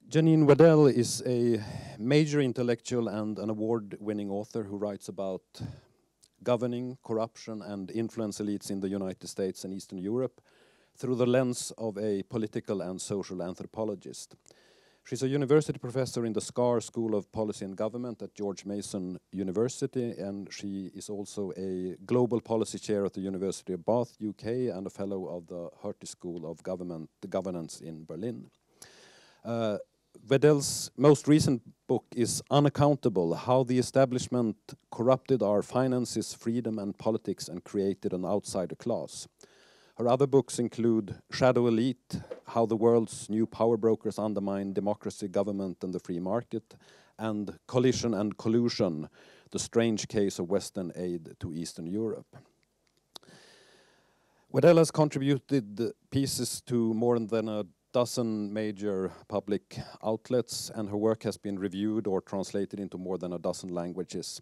Janine Wedel is a major intellectual and an award-winning author who writes about governing, corruption, and influence elites in the United States and Eastern Europe through the lens of a political and social anthropologist. She's a university professor in the Scar School of Policy and Government at George Mason University, and she is also a global policy chair at the University of Bath, UK, and a fellow of the Hertie School of Governance in Berlin. Wedel's most recent book is Unaccountable: How the Establishment Corrupted Our Finances, Freedom and Politics and Created an Outsider Class. Her other books include Shadow Elite: How the World's New Power Brokers Undermine Democracy, Government and the Free Market, and Collision and Collusion: The Strange Case of Western Aid to Eastern Europe. Wedel has contributed pieces to more than a dozen major public outlets, and her work has been reviewed or translated into more than a dozen languages.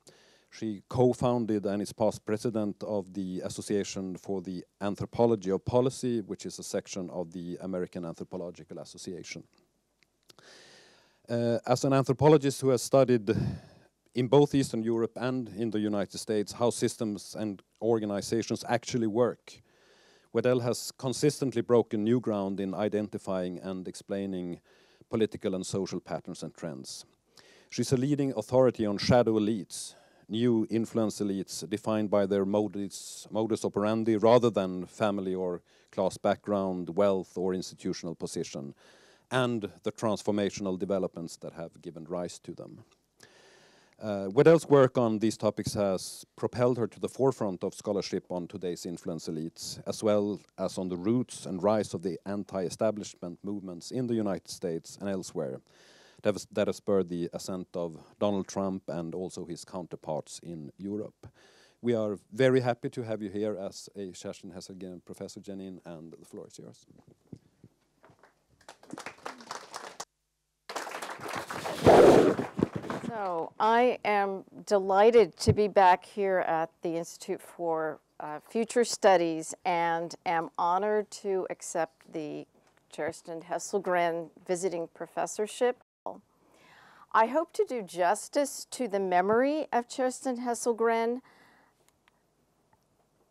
She co-founded and is past president of the Association for the Anthropology of Policy, which is a section of the American Anthropological Association. As an anthropologist who has studied in both Eastern Europe and in the United States how systems and organizations actually work, Wedel has consistently broken new ground in identifying and explaining political and social patterns and trends. She's a leading authority on shadow elites, new influence elites defined by their modus operandi rather than family or class background, wealth or institutional position, and the transformational developments that have given rise to them. Wedel's work on these topics has propelled her to the forefront of scholarship on today's influence elites, as well as on the roots and rise of the anti-establishment movements in the United States and elsewhere that have spurred the ascent of Donald Trump and also his counterparts in Europe. We are very happy to have you here as a Kerstin Hesselgren Professor, Janine, and the floor is yours. So I am delighted to be back here at the Institute for Futures Studies and am honored to accept the Kerstin Hesselgren visiting professorship. I hope to do justice to the memory of Kerstin Hesselgren.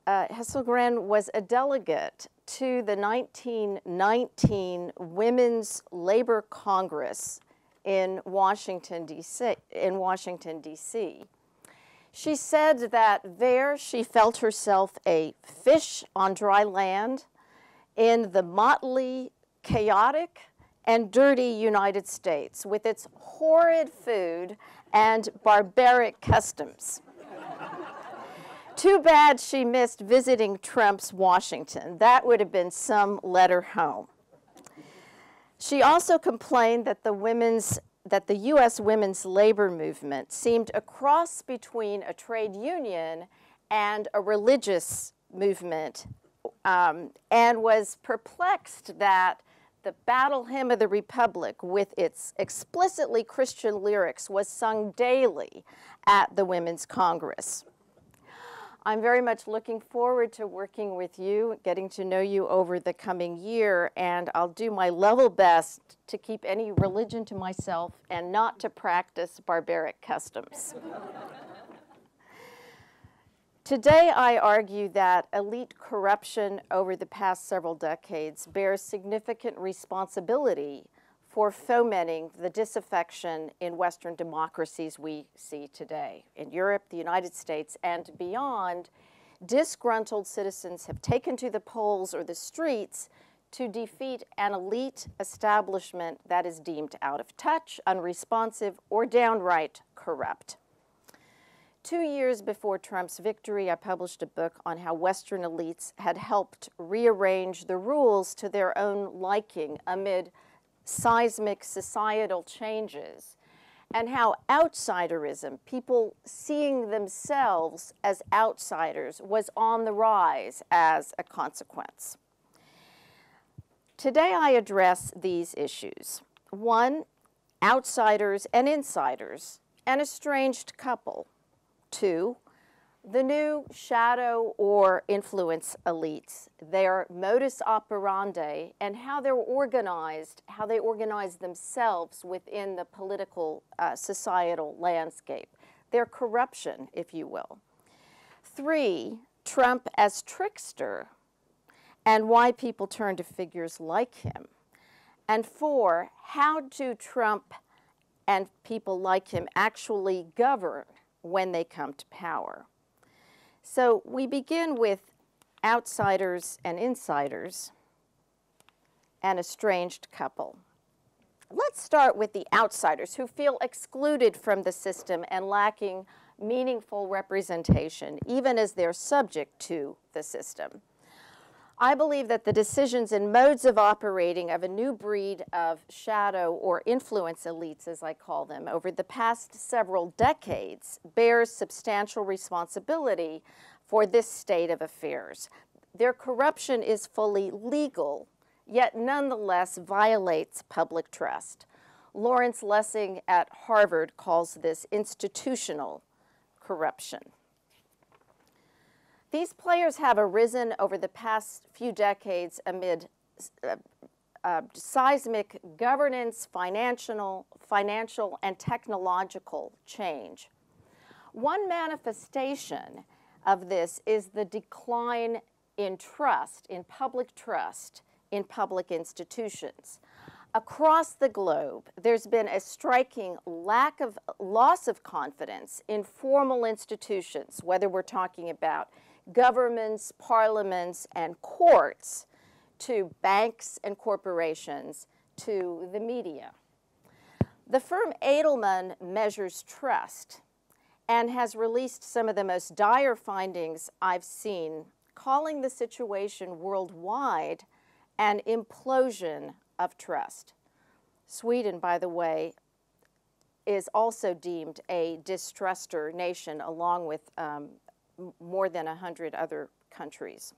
Hesselgren was a delegate to the 1919 Women's Labor Congress in Washington, D.C. She said that there she felt herself a fish on dry land in the motley, chaotic, and dirty United States with its horrid food and barbaric customs. Too bad she missed visiting Trump's Washington. That would have been some letter home. She also complained that the U.S. women's labor movement seemed a cross between a trade union and a religious movement, and was perplexed that the Battle Hymn of the Republic, with its explicitly Christian lyrics, was sung daily at the Women's Congress. I'm very much looking forward to working with you, getting to know you over the coming year, and I'll do my level best to keep any religion to myself and not to practice barbaric customs. Today, I argue that elite corruption over the past several decades bears significant responsibility for fomenting the disaffection in Western democracies we see today. In Europe, the United States, and beyond, disgruntled citizens have taken to the polls or the streets to defeat an elite establishment that is deemed out of touch, unresponsive, or downright corrupt. 2 years before Trump's victory, I published a book on how Western elites had helped rearrange the rules to their own liking amid seismic societal changes, and how outsiderism, people seeing themselves as outsiders, was on the rise as a consequence. Today I address these issues. 1, outsiders and insiders, an estranged couple. 2, The new shadow or influence elites, their modus operandi, and how they're organized, how they organize themselves within the political societal landscape, their corruption, if you will. 3, Trump as trickster, and why people turn to figures like him. And 4, how do Trump and people like him actually govern when they come to power? So we begin with outsiders and insiders, an estranged couple. Let's start with the outsiders who feel excluded from the system and lacking meaningful representation, even as they're subject to the system. I believe that the decisions and modes of operating of a new breed of shadow or influence elites, as I call them, over the past several decades bears substantial responsibility for this state of affairs. Their corruption is fully legal, yet nonetheless violates public trust. Lawrence Lessig at Harvard calls this institutional corruption. These players have arisen over the past few decades amid seismic governance, financial, and technological change. One manifestation of this is the decline in trust, in public institutions. Across the globe, there's been a striking loss of confidence in formal institutions, whether we're talking about governments, parliaments, and courts, to banks and corporations, to the media. The firm Edelman measures trust and has released some of the most dire findings I've seen, calling the situation worldwide an implosion of trust. Sweden, by the way, is also deemed a distruster nation, along with more than 100 other countries.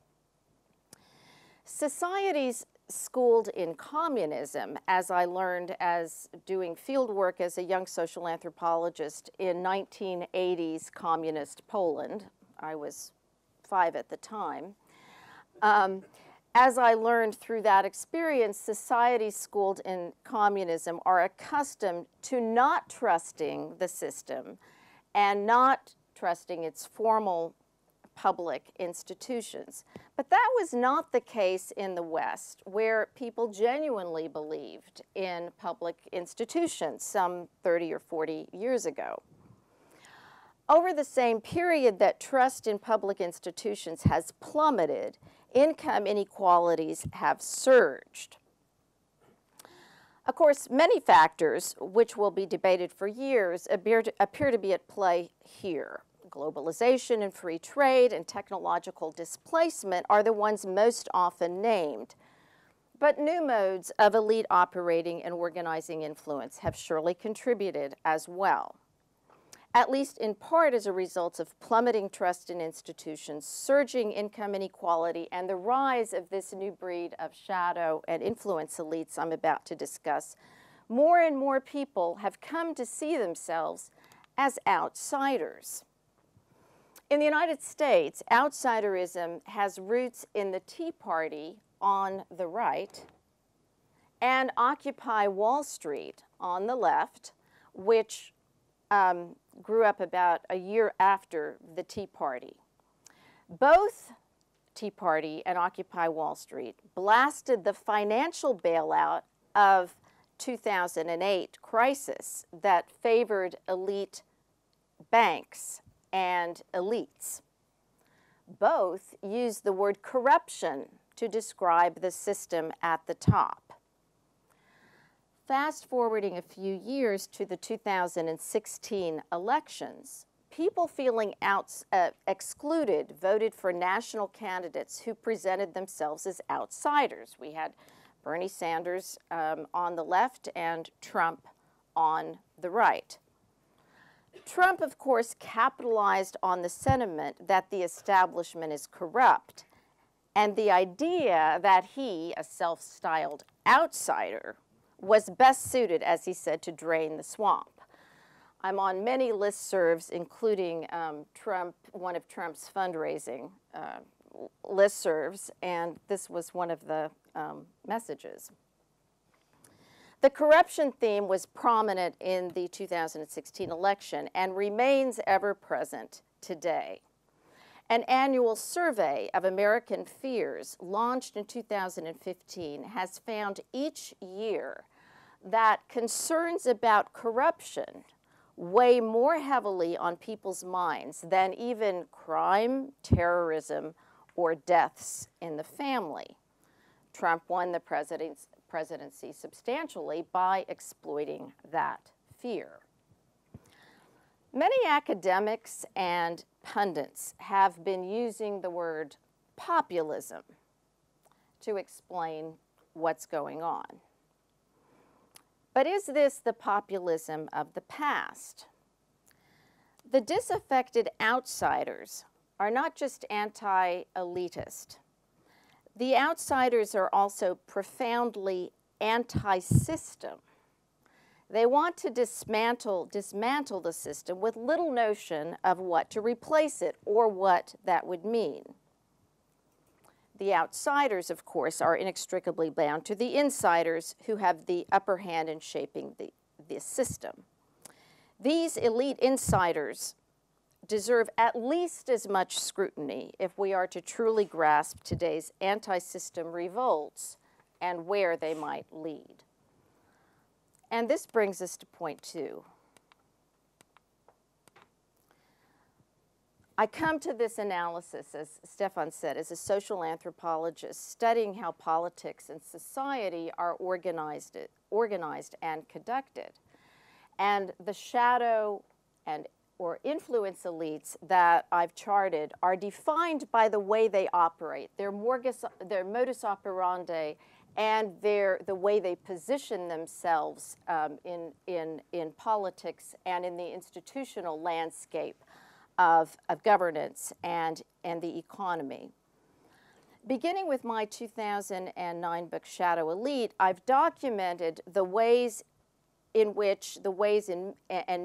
Societies schooled in communism, as I learned as doing field work as a young social anthropologist in 1980s communist Poland. I was 5 at the time. As I learned through that experience, societies schooled in communism are accustomed to not trusting the system and not trusting its formal public institutions. But that was not the case in the West, where people genuinely believed in public institutions some 30 or 40 years ago. Over the same period that trust in public institutions has plummeted, income inequalities have surged. Of course, many factors, which will be debated for years, appear to be at play here. Globalization and free trade and technological displacement are the ones most often named. But new modes of elite operating and organizing influence have surely contributed as well, at least in part as a result of plummeting trust in institutions, surging income inequality, and the rise of this new breed of shadow and influence elites I'm about to discuss. More and more people have come to see themselves as outsiders. In the United States, outsiderism has roots in the Tea Party on the right and Occupy Wall Street on the left, which grew up about a year after the Tea Party. Both Tea Party and Occupy Wall Street blasted the financial bailout of 2008 crisis that favored elite banks and elites. Both used the word corruption to describe the system at the top. Fast forwarding a few years to the 2016 elections, people feeling excluded voted for national candidates who presented themselves as outsiders. We had Bernie Sanders on the left and Trump on the right. Trump, of course, capitalized on the sentiment that the establishment is corrupt and the idea that he, a self-styled outsider, was best suited, as he said, to drain the swamp. I'm on many listservs, including one of Trump's fundraising listservs, and this was one of the messages. The corruption theme was prominent in the 2016 election and remains ever present today. An annual survey of American fears launched in 2015 has found each year that concerns about corruption weigh more heavily on people's minds than even crime, terrorism, or deaths in the family. Trump won the presidency substantially by exploiting that fear. Many academics and pundits have been using the word populism to explain what's going on. But is this the populism of the past? The disaffected outsiders are not just anti-elitist. The outsiders are also profoundly anti-system. They want to dismantle the system with little notion of what to replace it or what that would mean. The outsiders, of course, are inextricably bound to the insiders who have the upper hand in shaping the system. These elite insiders deserve at least as much scrutiny if we are to truly grasp today's anti-system revolts and where they might lead. And this brings us to point 2. I come to this analysis, as Stefan said, as a social anthropologist studying how politics and society are organized and conducted. And the shadow or influence elites that I've charted are defined by the way they operate, their modus operandi, and the way they position themselves in politics and in the institutional landscape of governance and the economy. Beginning with my 2009 book, Shadow Elite, I've documented the ways and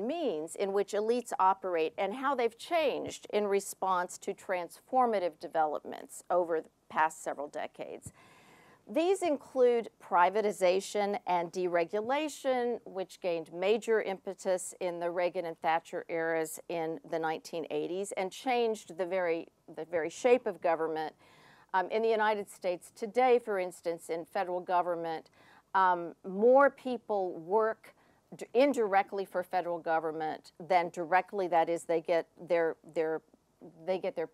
means in which elites operate and how they've changed in response to transformative developments over the past several decades. These include privatization and deregulation, which gained major impetus in the Reagan and Thatcher eras in the 1980s and changed the very shape of government. In the United States today, for instance, in federal government, more people work indirectly for federal government than directly. That is, they get their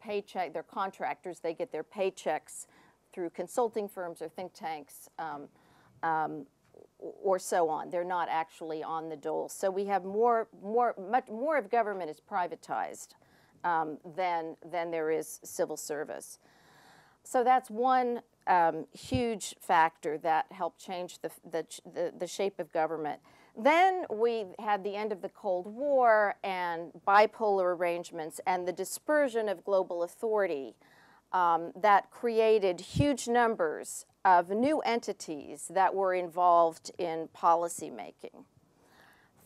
paycheck, their contractors, they get their paychecks through consulting firms or think tanks or so on. They're not actually on the dole. So we have much more of government is privatized than there is civil service. So that's one huge factor that helped change the shape of government. Then we had the end of the Cold War and bipolar arrangements and the dispersion of global authority that created huge numbers of new entities that were involved in policy making.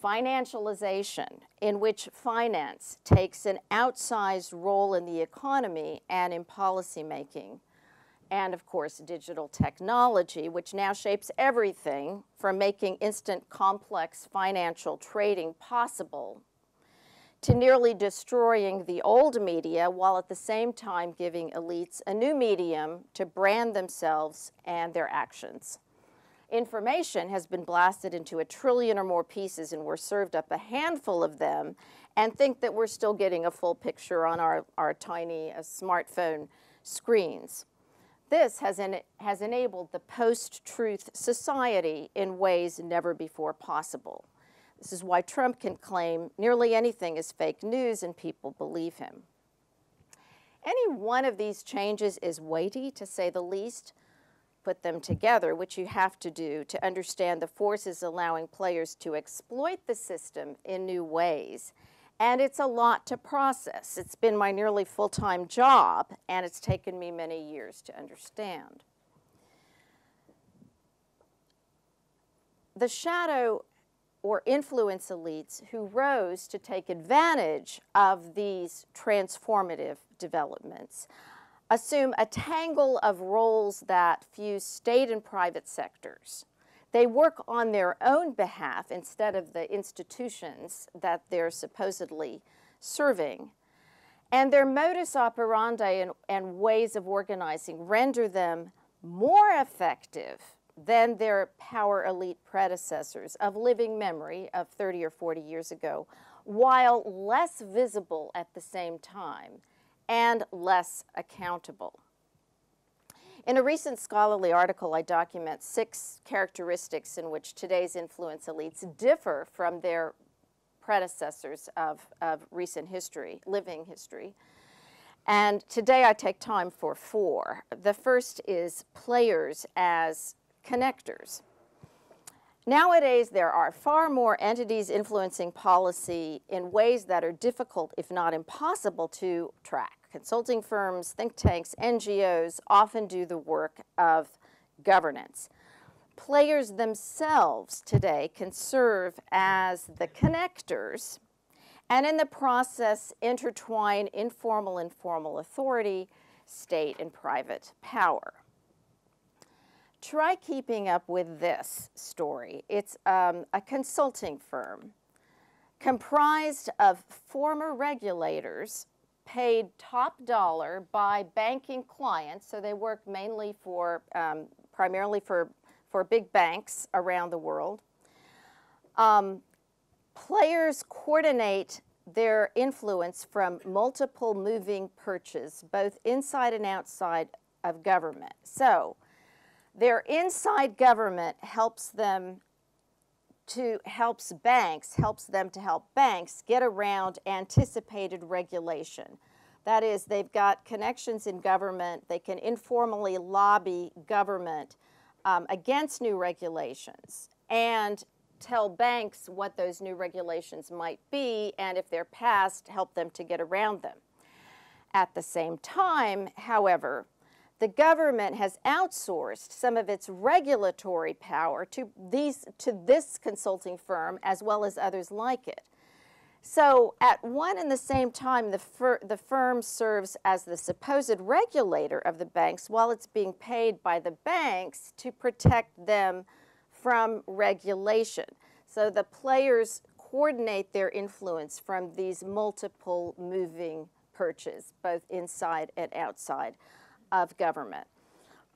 Financialization, in which finance takes an outsized role in the economy and in policy making. And of course, digital technology, which now shapes everything from making instant complex financial trading possible to nearly destroying the old media while at the same time giving elites a new medium to brand themselves and their actions. Information has been blasted into 1 trillion or more pieces, and we're served up a handful of them and think that we're still getting a full picture on our tiny smartphone screens. This has enabled the post-truth society in ways never before possible. This is why Trump can claim nearly anything is fake news and people believe him. Any one of these changes is weighty, to say the least. Put them together, which you have to do to understand the forces allowing players to exploit the system in new ways. And it's a lot to process. It's been my nearly full-time job, and it's taken me many years to understand. The shadow or influence elites who rose to take advantage of these transformative developments assume a tangle of roles that fuse state and private sectors. They work on their own behalf instead of the institutions that they're supposedly serving. And their modus operandi and ways of organizing render them more effective than their power elite predecessors of living memory of 30 or 40 years ago, while less visible at the same time and less accountable. In a recent scholarly article, I document 6 characteristics in which today's influence elites differ from their predecessors of recent history, living history. And today I take time for 4. The first is players as connectors. Nowadays, there are far more entities influencing policy in ways that are difficult, if not impossible, to track. Consulting firms, think tanks, NGOs often do the work of governance. Players themselves today can serve as the connectors, and in the process intertwine informal and formal authority, state and private power. Try keeping up with this story. It's a consulting firm comprised of former regulators paid top dollar by banking clients, so they work mainly for, primarily for big banks around the world. Players coordinate their influence from multiple moving perches, both inside and outside of government. So their inside government helps them to help banks get around anticipated regulation. That is, they've got connections in government, they can informally lobby government against new regulations and tell banks what those new regulations might be, and if they're passed, help them to get around them. At the same time, however, the government has outsourced some of its regulatory power to this consulting firm as well as others like it. So at one and the same time, the firm serves as the supposed regulator of the banks while it's being paid by the banks to protect them from regulation. So the players coordinate their influence from these multiple moving perches, both inside and outside of government.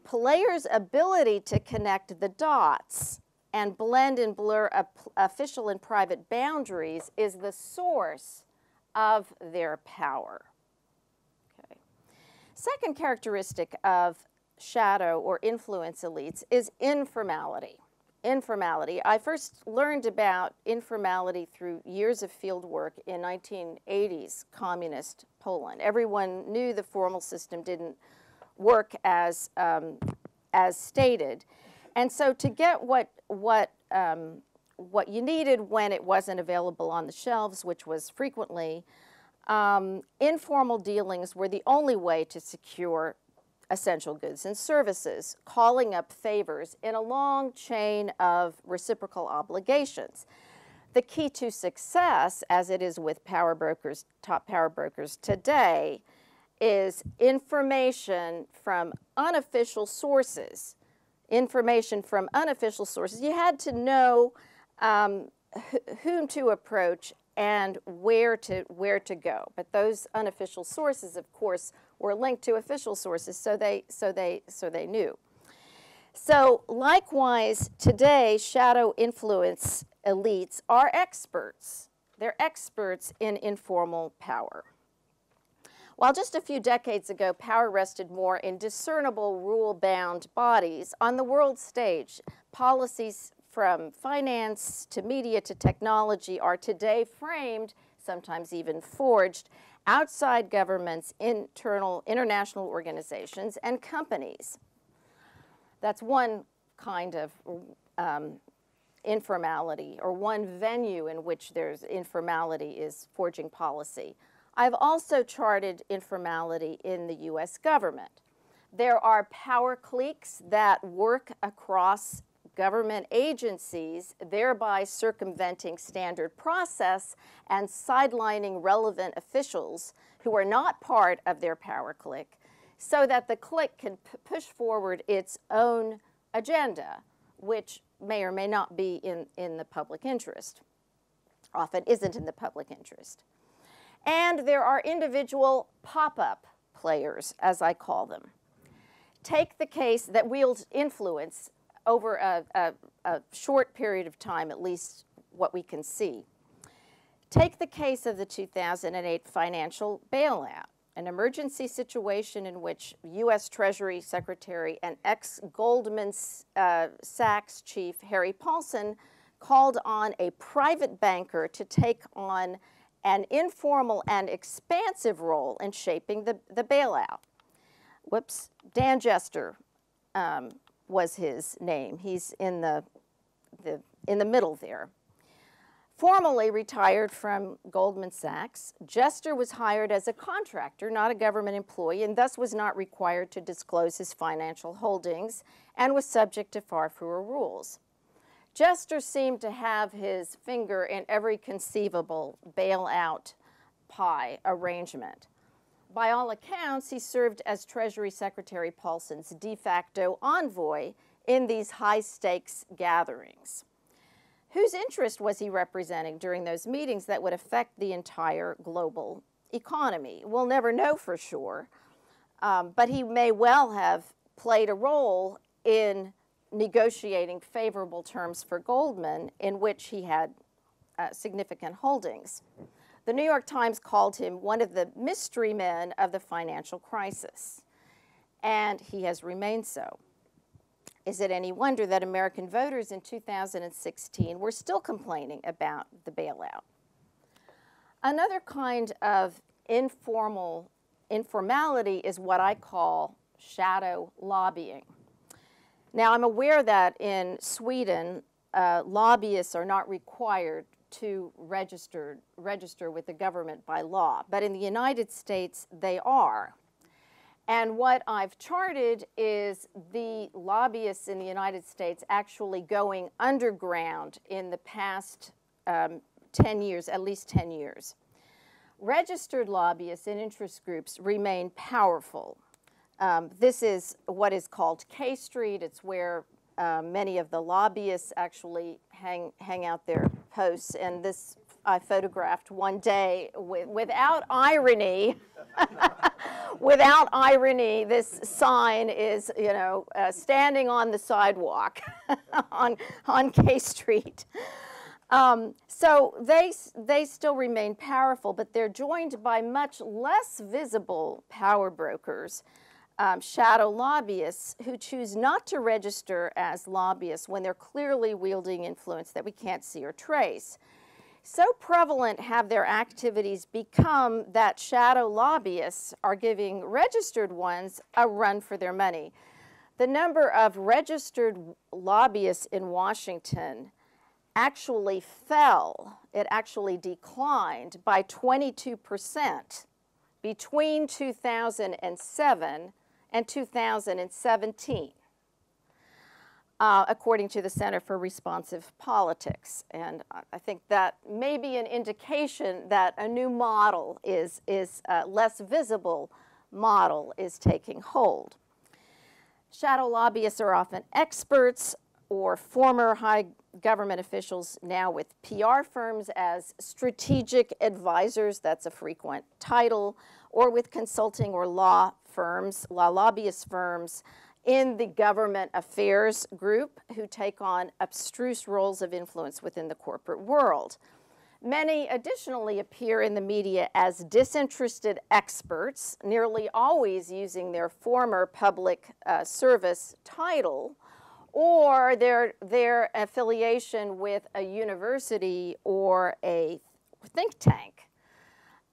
Players' ability to connect the dots and blend and blur official and private boundaries is the source of their power. Okay. Second characteristic of shadow or influence elites is informality. Informality. I first learned about informality through years of field work in 1980s communist Poland. Everyone knew the formal system didn't work as stated. And so to get what you needed when it wasn't available on the shelves, which was frequently, informal dealings were the only way to secure essential goods and services, calling up favors in a long chain of reciprocal obligations. The key to success, as it is with power brokers, top power brokers today, is information from unofficial sources. Information from unofficial sources. You had to know whom to approach and where to go. But those unofficial sources, of course, were linked to official sources, so they knew. So likewise, today, shadow influence elites are experts. They're experts in informal power. While just a few decades ago, power rested more in discernible rule-bound bodies, on the world stage, policies from finance to media to technology are today framed, sometimes even forged, outside governments, international organizations, and companies. That's one kind of informality, or one venue in which there's informality is forging policy. I've also charted informality in the U.S. government. There are power cliques that work across government agencies, thereby circumventing standard process and sidelining relevant officials who are not part of their power clique, so that the clique can push forward its own agenda, which may or may not be in the public interest, often isn't in the public interest. And there are individual pop-up players, as I call them. Take the case that wields influence over a short period of time, at least what we can see. Take the case of the 2008 financial bailout, an emergency situation in which U.S. Treasury Secretary and ex-Goldman Sachs chief Harry Paulson called on a private banker to take on an informal and expansive role in shaping the bailout. Whoops, Dan Jester was his name. He's in the middle there. Formally retired from Goldman Sachs, Jester was hired as a contractor, not a government employee, and thus was not required to disclose his financial holdings and was subject to far fewer rules. Jester seemed to have his finger in every conceivable bailout pie arrangement. By all accounts, he served as Treasury Secretary Paulson's de facto envoy in these high-stakes gatherings. Whose interest was he representing during those meetings that would affect the entire global economy? We'll never know for sure, but he may well have played a role in negotiating favorable terms for Goldman, in which he had significant holdings. The New York Times called him one of the mystery men of the financial crisis, and he has remained so. Is it any wonder that American voters in 2016 were still complaining about the bailout? Another kind of informality is what I call shadow lobbying. Now, I'm aware that in Sweden, lobbyists are not required to register with the government by law, but in the United States, they are. And what I've charted is the lobbyists in the United States actually going underground in the past 10 years, at least 10 years. Registered lobbyists and interest groups remain powerful. This is what is called K Street. It's where many of the lobbyists actually hang out their posts. And this I photographed one day without irony. Without irony, this sign is, standing on the sidewalk on K Street. So they still remain powerful, but they're joined by much less visible power brokers, shadow lobbyists, who choose not to register as lobbyists when they're clearly wielding influence that we can't see or trace. So prevalent have their activities become that shadow lobbyists are giving registered ones a run for their money. The number of registered lobbyists in Washington actually fell. It actually declined by 22% between 2007 and 2017. According to the Center for Responsive Politics. And I think that may be an indication that a new model less visible model is taking hold. Shadow lobbyists are often experts or former high government officials now with PR firms as strategic advisors, that's a frequent title, or with consulting or law lobbyist firms in the government affairs group who take on abstruse roles of influence within the corporate world. Many additionally appear in the media as disinterested experts, nearly always using their former public service title or their affiliation with a university or a think tank,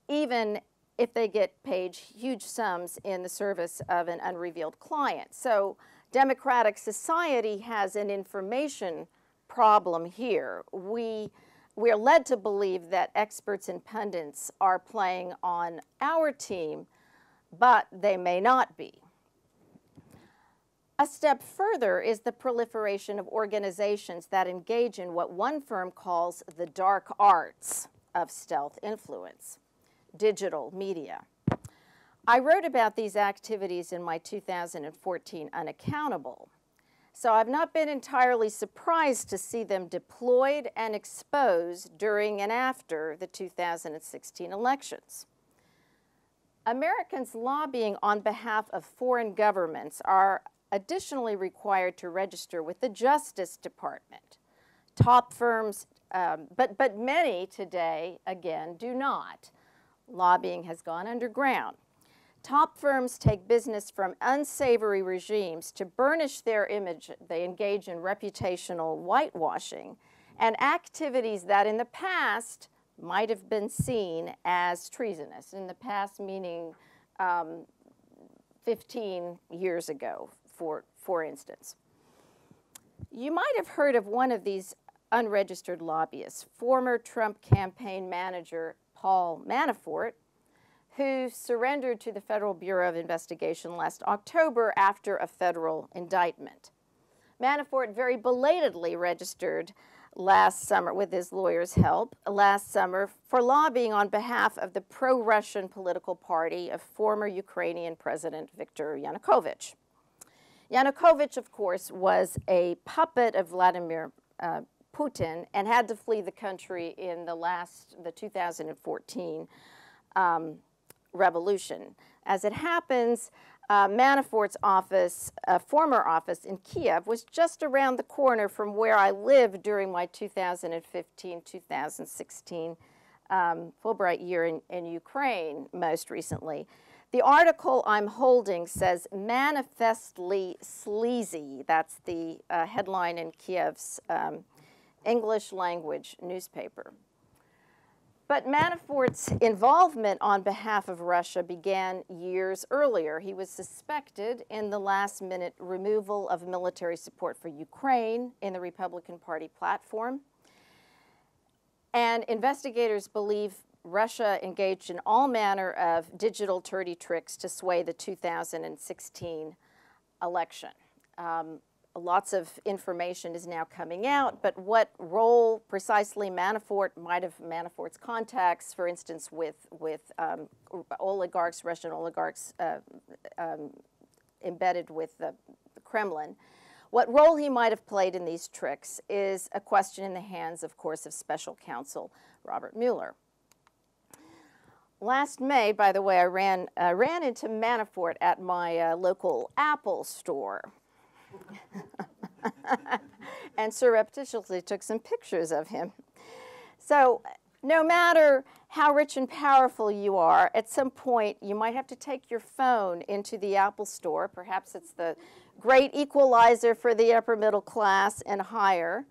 even if they get paid huge sums in the service of an unrevealed client. So democratic society has an information problem here. We're led to believe that experts and pundits are playing on our team, but they may not be. A step further is the proliferation of organizations that engage in what one firm calls the dark arts of stealth influence, digital media. I wrote about these activities in my 2014 Unaccountable, so I've not been entirely surprised to see them deployed and exposed during and after the 2016 elections. Americans lobbying on behalf of foreign governments are additionally required to register with the Justice Department. Top firms, but many today, again, do not. Lobbying has gone underground. Top firms take business from unsavory regimes to burnish their image. They engage in reputational whitewashing and activities that in the past might have been seen as treasonous. In the past meaning 15 years ago, for instance. You might have heard of one of these unregistered lobbyists, former Trump campaign manager Paul Manafort, who surrendered to the Federal Bureau of Investigation last October after a federal indictment. Manafort very belatedly registered last summer, with his lawyer's help, last summer for lobbying on behalf of the pro-Russian political party of former Ukrainian President Viktor Yanukovych. Yanukovych, of course, was a puppet of Vladimir Putin and had to flee the country in the 2014 revolution. As it happens, Manafort's office, former office in Kiev, was just around the corner from where I lived during my 2015-2016 Fulbright year in Ukraine most recently. The article I'm holding says manifestly sleazy. That's the headline in Kiev's English language newspaper. But Manafort's involvement on behalf of Russia began years earlier. He was suspected in the last-minute removal of military support for Ukraine in the Republican Party platform. And investigators believe Russia engaged in all manner of digital dirty tricks to sway the 2016 election. Lots of information is now coming out, but what role precisely Manafort's contacts, for instance, with oligarchs, Russian oligarchs embedded with the Kremlin, what role he might have played in these tricks is a question in the hands, of course, of special counsel Robert Mueller. Last May, by the way, I ran into Manafort at my local Apple store. And surreptitiously took some pictures of him. So no matter how rich and powerful you are, at some point you might have to take your phone into the Apple store. Perhaps it's the great equalizer for the upper middle class and higher.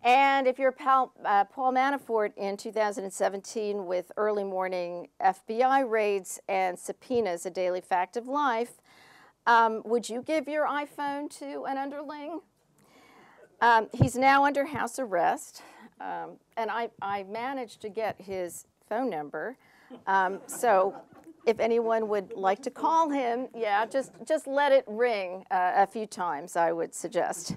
And if you're Paul Manafort in 2017 with early morning FBI raids and subpoenas, a daily fact of life, would you give your iPhone to an underling? He's now under house arrest, and I managed to get his phone number. So if anyone would like to call him, yeah, just let it ring a few times, I would suggest.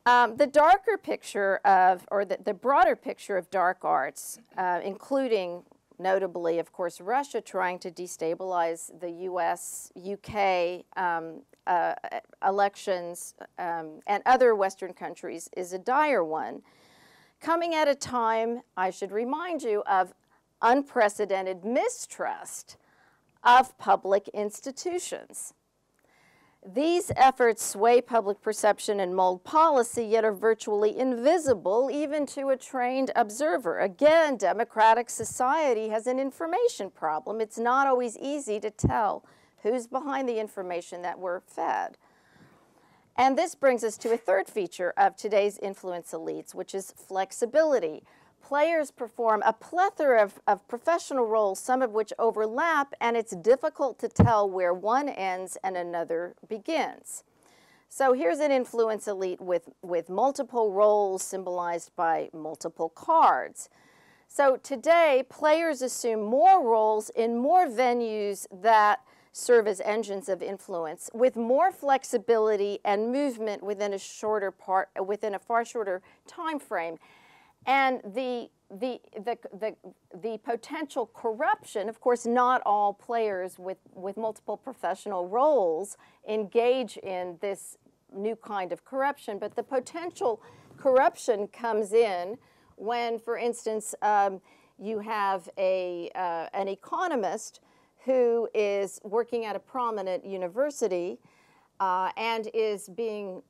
The darker picture of, or the broader picture of dark arts, including notably, of course, Russia trying to destabilize the US, UK elections and other Western countries is a dire one, coming at a time, I should remind you, of unprecedented mistrust of public institutions. These efforts sway public perception and mold policy, yet are virtually invisible even to a trained observer. Again, democratic society has an information problem. It's not always easy to tell who's behind the information that we're fed. And this brings us to a third feature of today's influence elites, which is flexibility. Players perform a plethora of professional roles, some of which overlap, and it's difficult to tell where one ends and another begins. So here's an influence elite with multiple roles symbolized by multiple cards. So today, players assume more roles in more venues that serve as engines of influence with more flexibility and movement within a far shorter time frame. And the potential corruption, of course, not all players with multiple professional roles engage in this new kind of corruption, but the potential corruption comes in when, for instance, you have an economist who is working at a prominent university and is being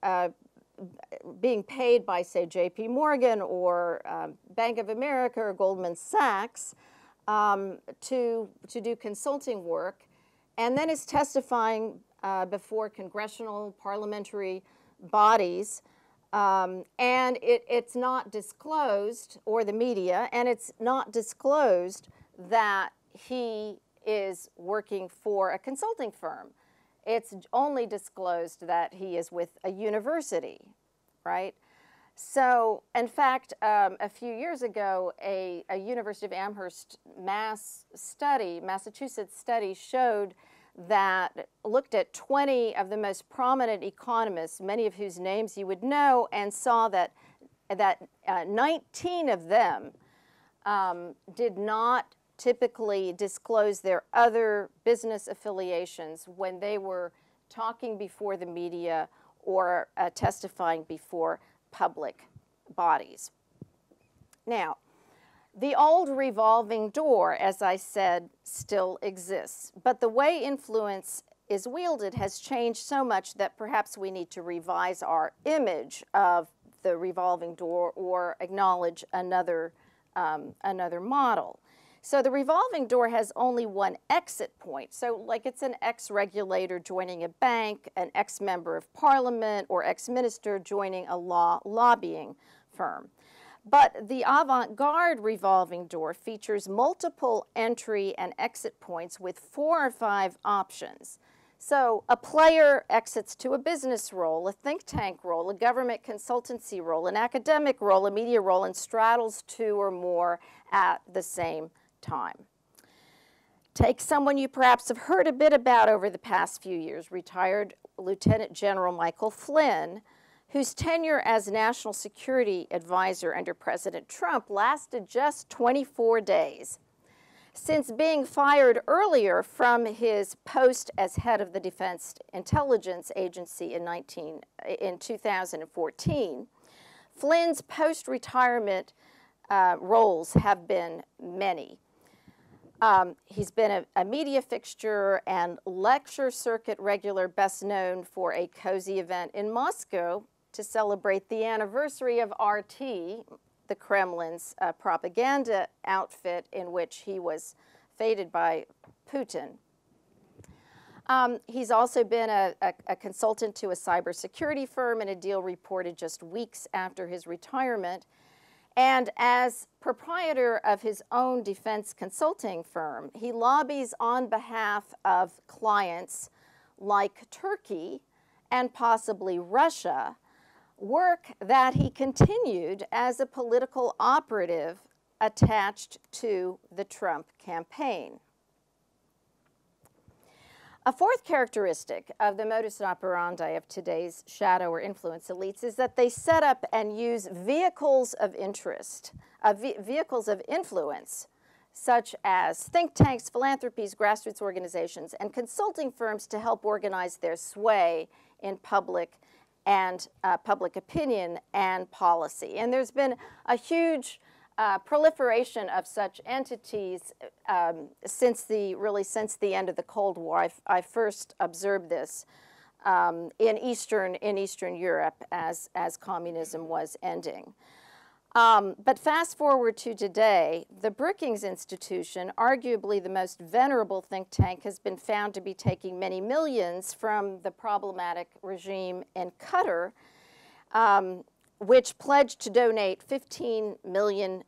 paid by, say, J.P. Morgan or Bank of America or Goldman Sachs to do consulting work, and then is testifying before congressional, parliamentary bodies, and it's not disclosed, or the media, and it's not disclosed that he is working for a consulting firm. It's only disclosed that he is with a university, right? So, in fact, a few years ago, a University of Amherst Massachusetts study showed that looked at 20 of the most prominent economists, many of whose names you would know, and saw that 19 of them did not typically disclose their other business affiliations when they were talking before the media or testifying before public bodies. Now, the old revolving door, as I said, still exists, but the way influence is wielded has changed so much that perhaps we need to revise our image of the revolving door or acknowledge another model. So the revolving door has only one exit point. So like it's an ex-regulator joining a bank, an ex-member of parliament, or ex-minister joining a lobbying firm. But the avant-garde revolving door features multiple entry and exit points with 4 or 5 options. So a player exits to a business role, a think tank role, a government consultancy role, an academic role, a media role, and straddles 2 or more at the same time. Take someone you perhaps have heard a bit about over the past few years, retired Lieutenant General Michael Flynn, whose tenure as National Security Advisor under President Trump lasted just 24 days. Since being fired earlier from his post as head of the Defense Intelligence Agency in 2014, Flynn's post-retirement roles have been many. He's been a media fixture and lecture circuit regular, best known for a cozy event in Moscow to celebrate the anniversary of RT, the Kremlin's propaganda outfit in which he was feted by Putin. He's also been a consultant to a cybersecurity firm in a deal reported just weeks after his retirement. And as proprietor of his own defense consulting firm, he lobbies on behalf of clients like Turkey and possibly Russia, work that he continued as a political operative attached to the Trump campaign. A fourth characteristic of the modus operandi of today's shadow or influence elites is that they set up and use vehicles of interest, vehicles of influence, such as think tanks, philanthropies, grassroots organizations, and consulting firms to help organize their sway in public and public opinion and policy. And there's been a huge proliferation of such entities since the end of the Cold War. I first observed this in Eastern Europe as communism was ending. But fast forward to today, the Brookings Institution, arguably the most venerable think tank, has been found to be taking many millions from the problematic regime in Qatar, which pledged to donate $15 million.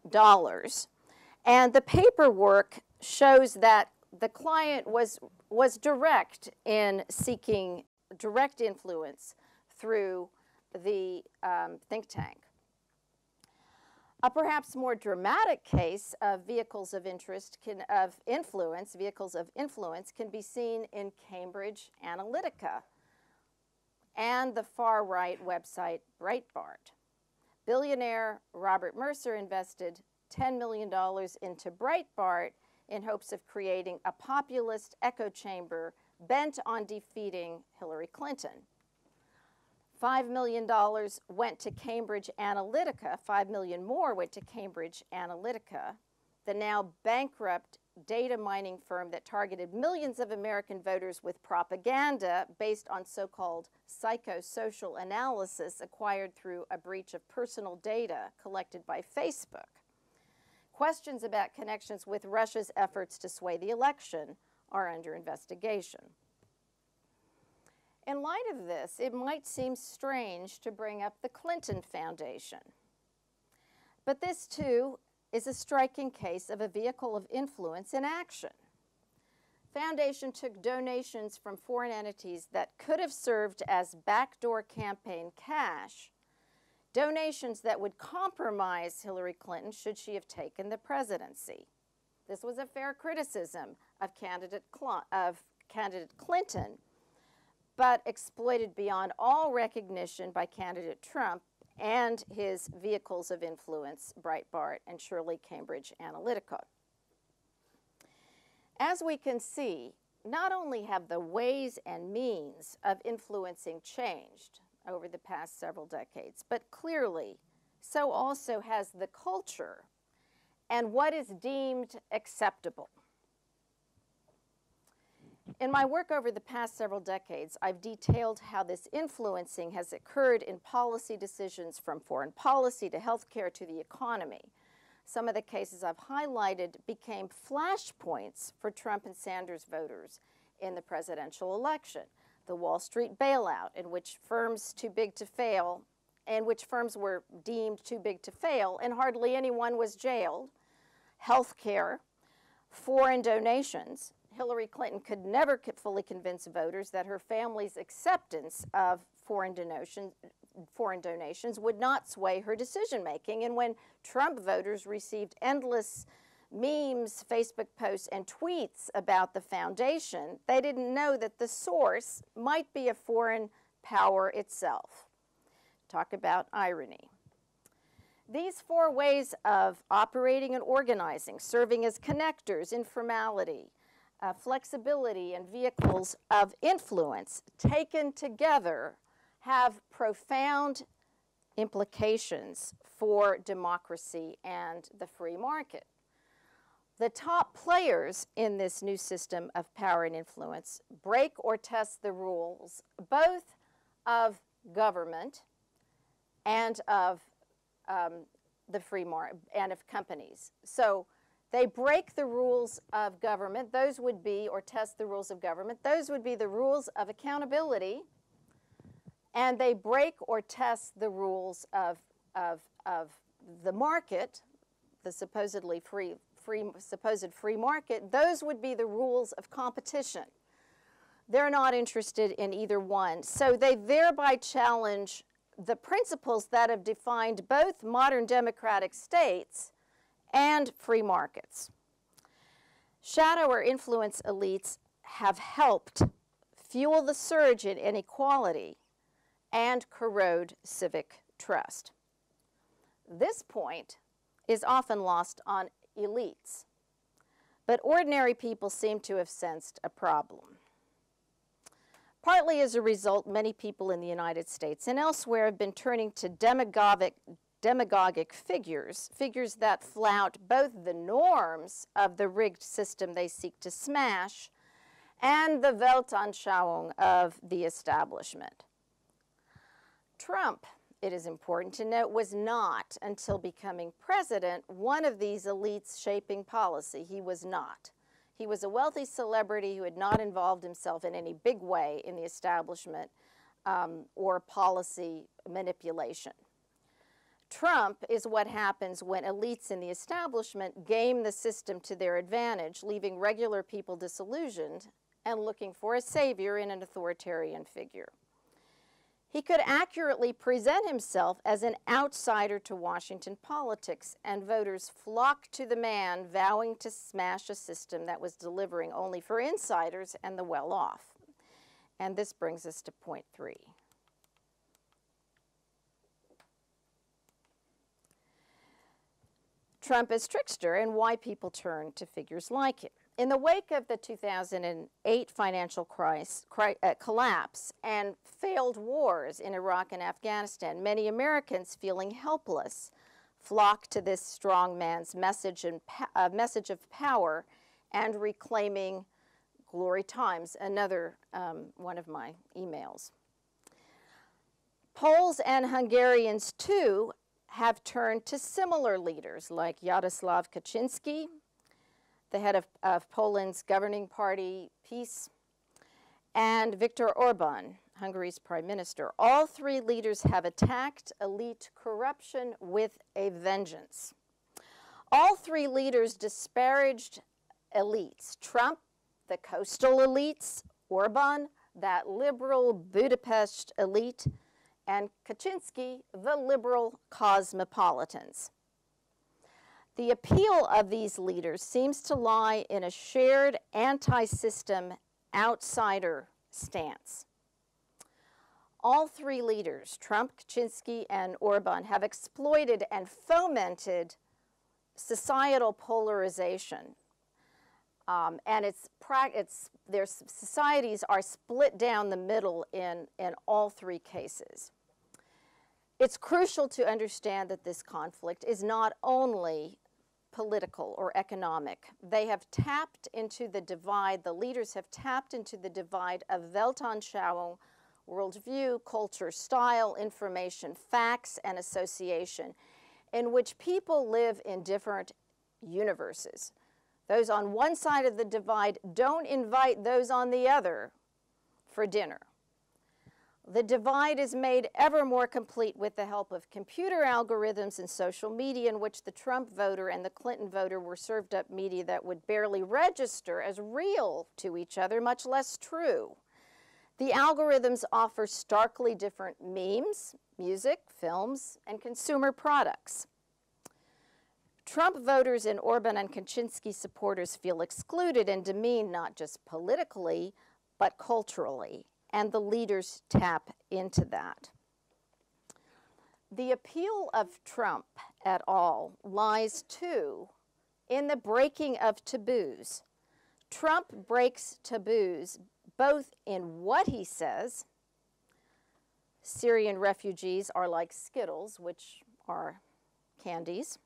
And the paperwork shows that the client was direct in seeking direct influence through the think tank. A perhaps more dramatic case of vehicles of influence can be seen in Cambridge Analytica and the far-right website Breitbart. Billionaire Robert Mercer invested $10 million into Breitbart in hopes of creating a populist echo chamber bent on defeating Hillary Clinton. $5 million went to Cambridge Analytica, $5 million more went to Cambridge Analytica, the now bankrupt data mining firm that targeted millions of American voters with propaganda based on so-called psychosocial analysis acquired through a breach of personal data collected by Facebook. Questions about connections with Russia's efforts to sway the election are under investigation. In light of this, it might seem strange to bring up the Clinton Foundation. But this, too, is a striking case of a vehicle of influence in action. Foundation took donations from foreign entities that could have served as backdoor campaign cash, donations that would compromise Hillary Clinton should she have taken the presidency. This was a fair criticism of candidate Clinton, but exploited beyond all recognition by candidate Trump and his vehicles of influence, Breitbart and surely Cambridge Analytica. As we can see, not only have the ways and means of influencing changed over the past several decades, but clearly so also has the culture and what is deemed acceptable. In my work over the past several decades, I've detailed how this influencing has occurred in policy decisions from foreign policy to healthcare to the economy. Some of the cases I've highlighted became flashpoints for Trump and Sanders voters in the presidential election. The Wall Street bailout, in which firms were deemed too big to fail, and hardly anyone was jailed. Healthcare, foreign donations. Hillary Clinton could never fully convince voters that her family's acceptance of foreign donations would not sway her decision-making. And when Trump voters received endless memes, Facebook posts, and tweets about the foundation, they didn't know that the source might be a foreign power itself. Talk about irony. These four ways of operating and organizing, serving as connectors, informality, flexibility, and vehicles of influence, taken together, have profound implications for democracy and the free market. The top players in this new system of power and influence break or test the rules both of government and of the free market and of companies. So they break the rules of government. Those would be, or test the rules of government. Those would be the rules of accountability. And they break or test the rules of the market, the supposed free market. Those would be the rules of competition. They're not interested in either one. So they thereby challenge the principles that have defined both modern democratic states and free markets. Shadow or influence elites have helped fuel the surge in inequality and corrode civic trust. This point is often lost on elites, but ordinary people seem to have sensed a problem. Partly as a result, many people in the United States and elsewhere have been turning to demagogic figures that flout both the norms of the rigged system they seek to smash and the Weltanschauung of the establishment. Trump, it is important to note, was not, until becoming president, one of these elites shaping policy. He was not. He was a wealthy celebrity who had not involved himself in any big way in the establishment or policy manipulation. Trump is what happens when elites in the establishment game the system to their advantage, leaving regular people disillusioned and looking for a savior in an authoritarian figure. He could accurately present himself as an outsider to Washington politics, and voters flocked to the man vowing to smash a system that was delivering only for insiders and the well-off. And this brings us to point 3. Trump as trickster and why people turn to figures like him. In the wake of the 2008 financial collapse and failed wars in Iraq and Afghanistan, many Americans feeling helpless flocked to this strong man's message of power and reclaiming glory times, another one of my emails. Poles and Hungarians, too, have turned to similar leaders like Jaroslaw Kaczynski, the head of Poland's governing party, PiS, and Viktor Orban, Hungary's prime minister. All 3 leaders have attacked elite corruption with a vengeance. All 3 leaders disparaged elites. Trump, the coastal elites; Orban, that liberal Budapest elite; and Kaczynski, the liberal cosmopolitans. The appeal of these leaders seems to lie in a shared anti-system outsider stance. All 3 leaders, Trump, Kaczynski, and Orban, have exploited and fomented societal polarization. And their societies are split down the middle in all 3 cases. It's crucial to understand that this conflict is not only political or economic. They have tapped into the divide, the leaders have tapped into the divide of Weltanschauung, worldview, culture, style, information, facts, and association, in which people live in different universes. Those on one side of the divide don't invite those on the other for dinner. The divide is made ever more complete with the help of computer algorithms and social media, in which the Trump voter and the Clinton voter were served up media that would barely register as real to each other, much less true. The algorithms offer starkly different memes, music, films, and consumer products. Trump voters and Orban and Kaczynski supporters feel excluded and demeaned not just politically, but culturally, and the leaders tap into that. The appeal of Trump et al. Lies, too, in the breaking of taboos. Trump breaks taboos both in what he says. Syrian refugees are like Skittles, which are candies.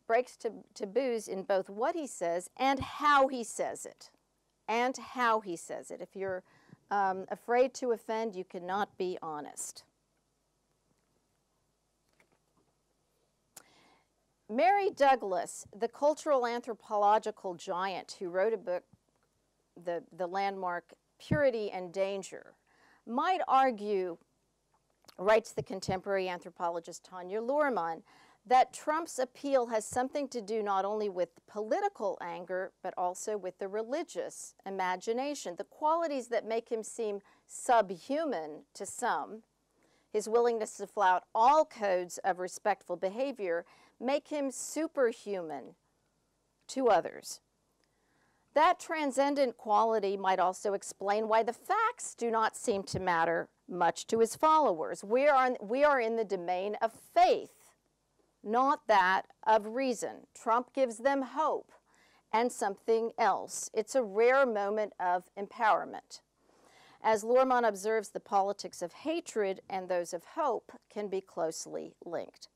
Breaks taboos in both what he says and how he says it. And how he says it. If you're afraid to offend, you cannot be honest. Mary Douglas, the cultural anthropological giant who wrote a book, the landmark Purity and Danger, might argue, writes the contemporary anthropologist Tanya Luhrmann, that Trump's appeal has something to do not only with political anger, but also with the religious imagination, the qualities that make him seem subhuman to some. His willingness to flout all codes of respectful behavior make him superhuman to others. That transcendent quality might also explain why the facts do not seem to matter much to his followers. We are in the domain of faith, not that of reason. Trump gives them hope and something else. It's a rare moment of empowerment. As Luhrmann observes, the politics of hatred and those of hope can be closely linked.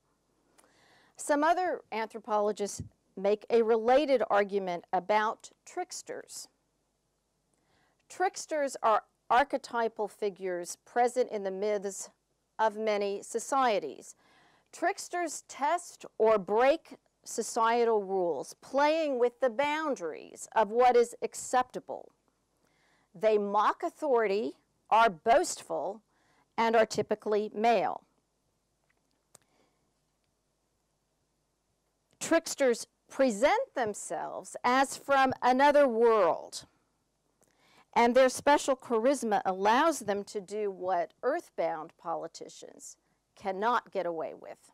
Some other anthropologists make a related argument about tricksters. Tricksters are archetypal figures present in the myths of many societies. Tricksters test or break societal rules, playing with the boundaries of what is acceptable. They mock authority, are boastful, and are typically male. Tricksters present themselves as from another world. And their special charisma allows them to do what earthbound politicians cannot get away with.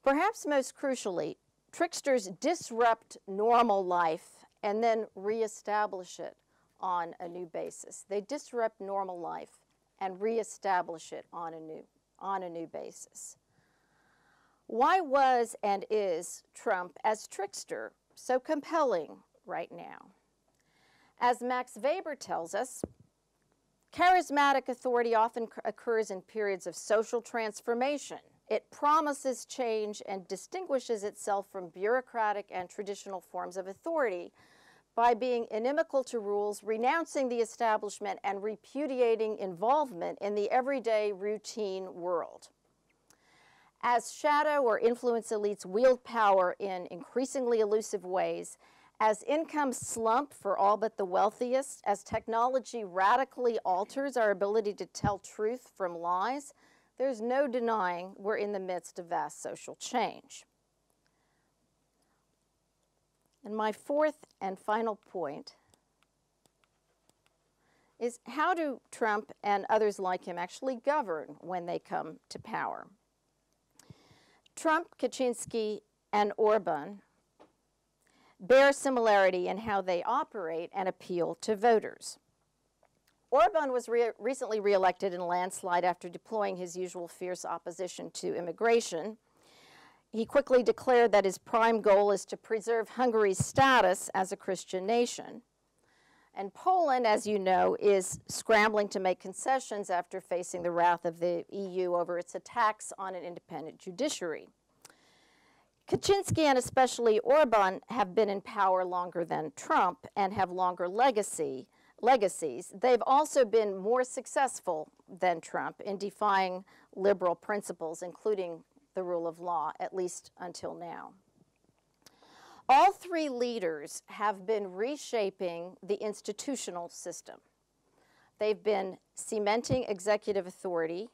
Perhaps most crucially, tricksters disrupt normal life and then reestablish it on a new basis. They disrupt normal life and reestablish it on a new basis. Why was and is Trump as trickster so compelling right now? As Max Weber tells us, charismatic authority often occurs in periods of social transformation. It promises change and distinguishes itself from bureaucratic and traditional forms of authority by being inimical to rules, renouncing the establishment, and repudiating involvement in the everyday routine world. As shadow or influence elites wield power in increasingly elusive ways, as incomes slump for all but the wealthiest, as technology radically alters our ability to tell truth from lies, there's no denying we're in the midst of vast social change. And my fourth and final point is, how do Trump and others like him actually govern when they come to power? Trump, Kaczynski, and Orban bear similarity in how they operate and appeal to voters. Orban was recently reelected in a landslide after deploying his usual fierce opposition to immigration. He quickly declared that his prime goal is to preserve Hungary's status as a Christian nation. And Poland, as you know, is scrambling to make concessions after facing the wrath of the EU over its attacks on an independent judiciary. Kaczynski and especially Orban have been in power longer than Trump and have longer legacies. They've also been more successful than Trump in defying liberal principles, including the rule of law, at least until now. All three leaders have been reshaping the institutional system. They've been cementing executive authority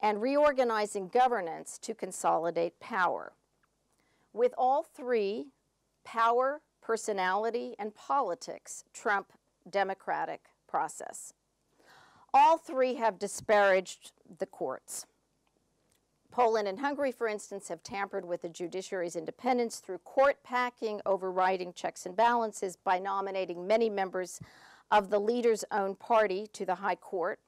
and reorganizing governance to consolidate power. With all three, power, personality, and politics trump democratic process. All three have disparaged the courts. Poland and Hungary, for instance, have tampered with the judiciary's independence through court packing, overriding checks and balances by nominating many members of the leader's own party to the High Court.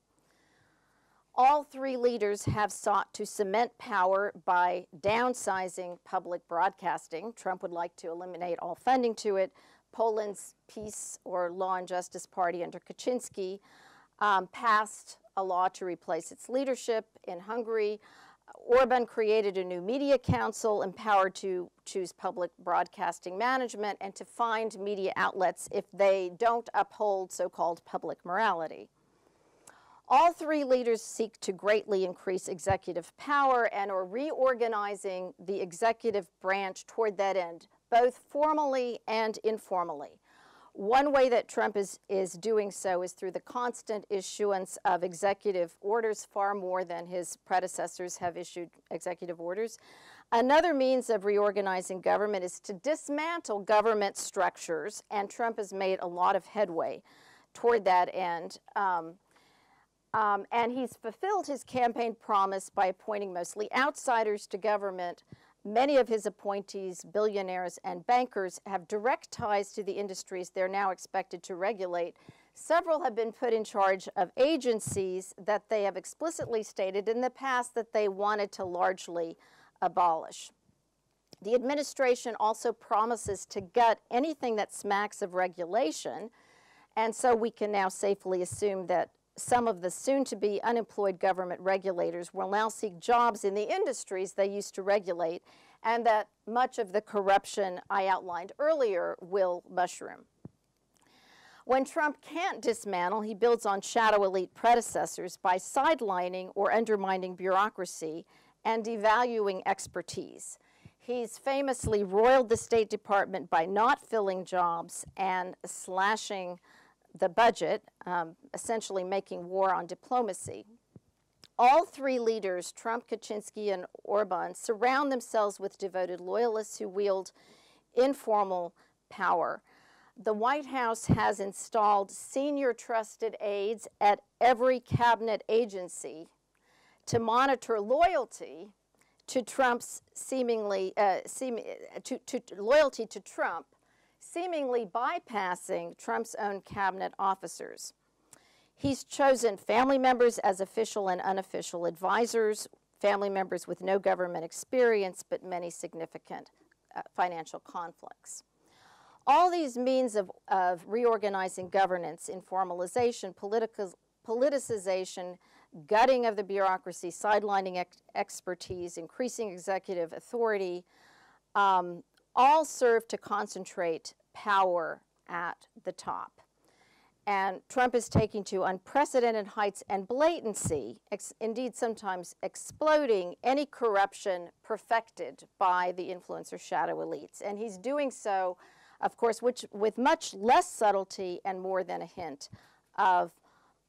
All three leaders have sought to cement power by downsizing public broadcasting. Trump would like to eliminate all funding to it. Poland's Peace or Law and Justice Party under Kaczynski passed a law to replace its leadership. In Hungary, Orban created a new media council empowered to choose public broadcasting management and to find media outlets if they don't uphold so-called public morality. All three leaders seek to greatly increase executive power and are reorganizing the executive branch toward that end, both formally and informally. One way that Trump is doing so is through the constant issuance of executive orders, far more than his predecessors have issued executive orders. Another means of reorganizing government is to dismantle government structures, and Trump has made a lot of headway toward that end. And he's fulfilled his campaign promise by appointing mostly outsiders to government. Many of his appointees, billionaires and bankers, have direct ties to the industries they're now expected to regulate. Several have been put in charge of agencies that they have explicitly stated in the past that they wanted to largely abolish. The administration also promises to gut anything that smacks of regulation, and so we can now safely assume that some of the soon-to-be unemployed government regulators will now seek jobs in the industries they used to regulate, and that much of the corruption I outlined earlier will mushroom. When Trump can't dismantle, he builds on shadow elite predecessors by sidelining or undermining bureaucracy and devaluing expertise. He's famously roiled the State Department by not filling jobs and slashing the budget, essentially making war on diplomacy. All three leaders, Trump, Kaczynski, and Orban, surround themselves with devoted loyalists who wield informal power. The White House has installed senior trusted aides at every cabinet agency to monitor loyalty to Trump's loyalty to Trump, seemingly bypassing Trump's own cabinet officers. He's chosen family members as official and unofficial advisors, family members with no government experience, but many significant financial conflicts. All these means of reorganizing governance, informalization, politicization, gutting of the bureaucracy, sidelining expertise, increasing executive authority, all serve to concentrate power at the top. And Trump is taking to unprecedented heights and blatancy, indeed sometimes exploding any corruption perfected by the influencer shadow elites. And he's doing so, of course, with much less subtlety and more than a hint of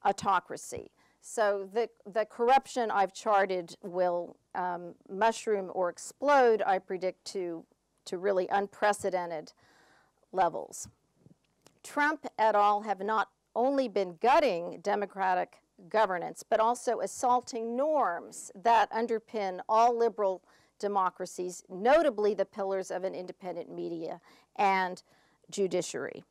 autocracy. So the corruption I've charted will mushroom or explode, I predict, to really unprecedented levels. Trump et al. Have not only been gutting democratic governance, but also assaulting norms that underpin all liberal democracies, notably the pillars of an independent media and judiciary.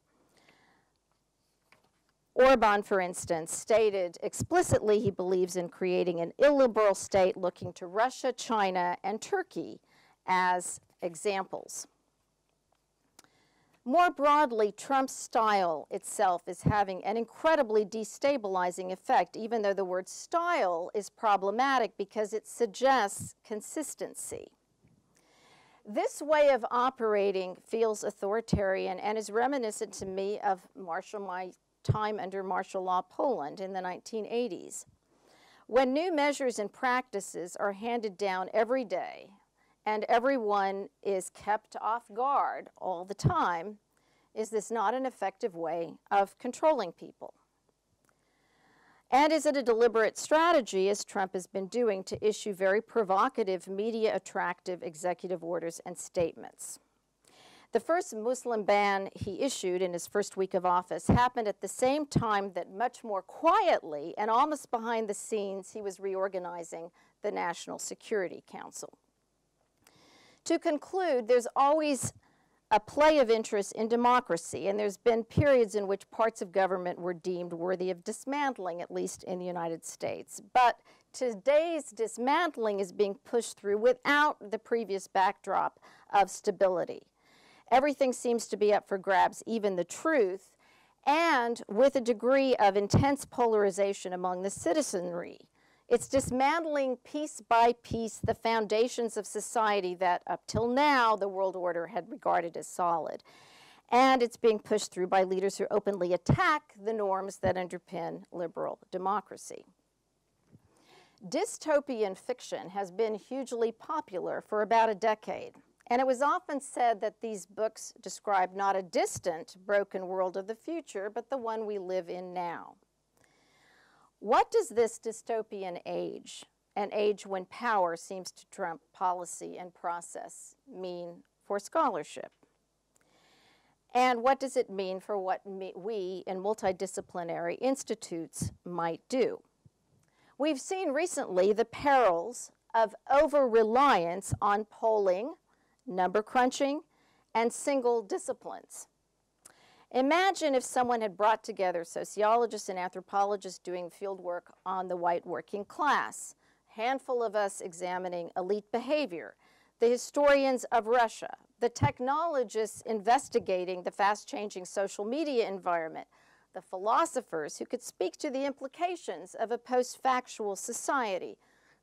Orban, for instance, stated explicitly he believes in creating an illiberal state looking to Russia, China, and Turkey as examples. More broadly, Trump's style itself is having an incredibly destabilizing effect, even though the word style is problematic because it suggests consistency. This way of operating feels authoritarian and is reminiscent to me of my time under martial law Poland in the 1980s. When new measures and practices are handed down every day, and everyone is kept off guard all the time, is this not an effective way of controlling people? And is it a deliberate strategy, as Trump has been doing, to issue very provocative, media-attractive executive orders and statements? The first Muslim ban he issued in his first week of office happened at the same time that much more quietly and almost behind the scenes he was reorganizing the National Security Council. To conclude, there's always a play of interest in democracy, and there's been periods in which parts of government were deemed worthy of dismantling, at least in the United States. But today's dismantling is being pushed through without the previous backdrop of stability. Everything seems to be up for grabs, even the truth, and with a degree of intense polarization among the citizenry. It's dismantling piece by piece the foundations of society that up till now the world order had regarded as solid. And it's being pushed through by leaders who openly attack the norms that underpin liberal democracy. Dystopian fiction has been hugely popular for about a decade. And it was often said that these books describe not a distant, broken world of the future, but the one we live in now. What does this dystopian age, an age when power seems to trump policy and process, mean for scholarship? And what does it mean for what we in multidisciplinary institutes might do? We've seen recently the perils of over-reliance on polling, number crunching, and single disciplines. Imagine if someone had brought together sociologists and anthropologists doing field work on the white working class, a handful of us examining elite behavior, the historians of Russia, the technologists investigating the fast-changing social media environment, the philosophers who could speak to the implications of a post-factual society,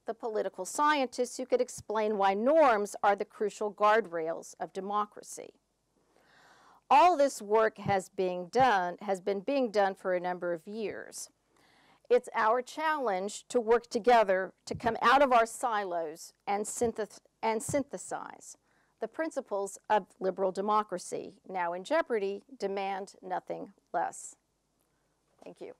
the political scientists who could explain why norms are the crucial guardrails of democracy. All this work has been being done for a number of years. It's our challenge to work together to come out of our silos and synthesize. The principles of liberal democracy, now in jeopardy, demand nothing less. Thank you.